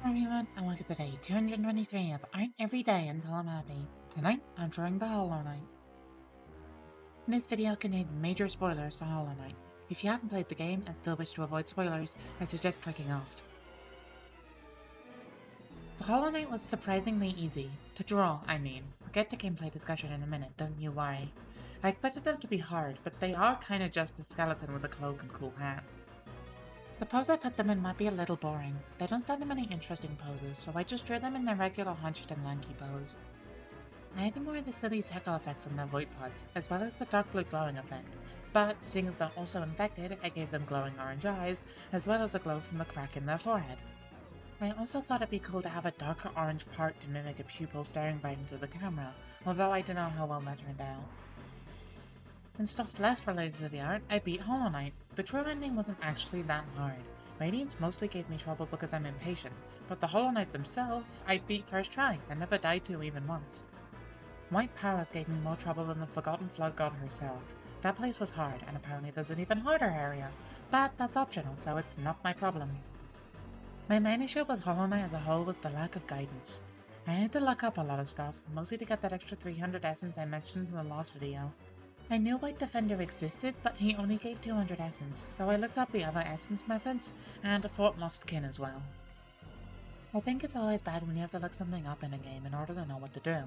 Everyone, and welcome to day 223 of Art Every Day Until I'm Happy. Tonight, I'm drawing the Hollow Knight. This video contains major spoilers for Hollow Knight. If you haven't played the game and still wish to avoid spoilers, I suggest clicking off. The Hollow Knight was surprisingly easy. To draw, I mean. We'll get the gameplay discussion in a minute, don't you worry. I expected them to be hard, but they are kinda just a skeleton with a cloak and cool hat. The pose I put them in might be a little boring. They don't stand in many interesting poses, so I just drew them in their regular hunched and lanky pose. I added more of the silly circle effects on their void pods, as well as the dark blue glowing effect, but seeing as they're also infected, I gave them glowing orange eyes, as well as a glow from the crack in their forehead. I also thought it'd be cool to have a darker orange part to mimic a pupil staring right into the camera, although I don't know how well that turned out. In stuff less related to the art, I beat Hollow Knight. The true ending wasn't actually that hard. Radiance mostly gave me trouble because I'm impatient, but the Hollow Knight themselves, I beat first try and never died to even once. White Palace gave me more trouble than the Forgotten Flood God herself. That place was hard, and apparently there's an even harder area, but that's optional, so it's not my problem. My main issue with Hollow Knight as a whole was the lack of guidance. I had to look up a lot of stuff, mostly to get that extra 300 essence I mentioned in the last video. I knew White Defender existed, but he only gave 200 essence, so I looked up the other essence methods, and fought Lost Kin as well. I think it's always bad when you have to look something up in a game in order to know what to do.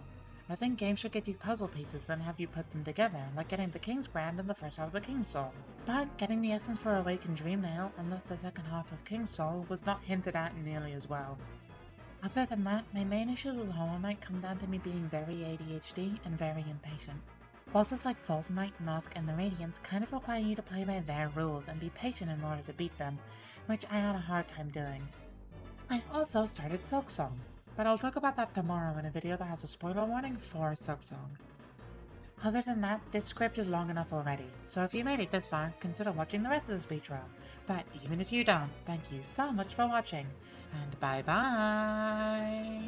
I think games should give you puzzle pieces, then have you put them together, like getting the King's Brand in the first half of the King's Soul. But getting the essence for Awakened Dreamnail, and thus the second half of King's Soul, was not hinted at nearly as well. Other than that, my main issues with Hollow Knight come down to me being very ADHD and very impatient. Bosses like False Knight, Nosk, and the Radiance kind of require you to play by their rules and be patient in order to beat them, which I had a hard time doing. I also started Silksong, but I'll talk about that tomorrow in a video that has a spoiler warning for Silksong. Other than that, this script is long enough already, so if you made it this far, consider watching the rest of the speech route. But even if you don't, thank you so much for watching, and bye bye!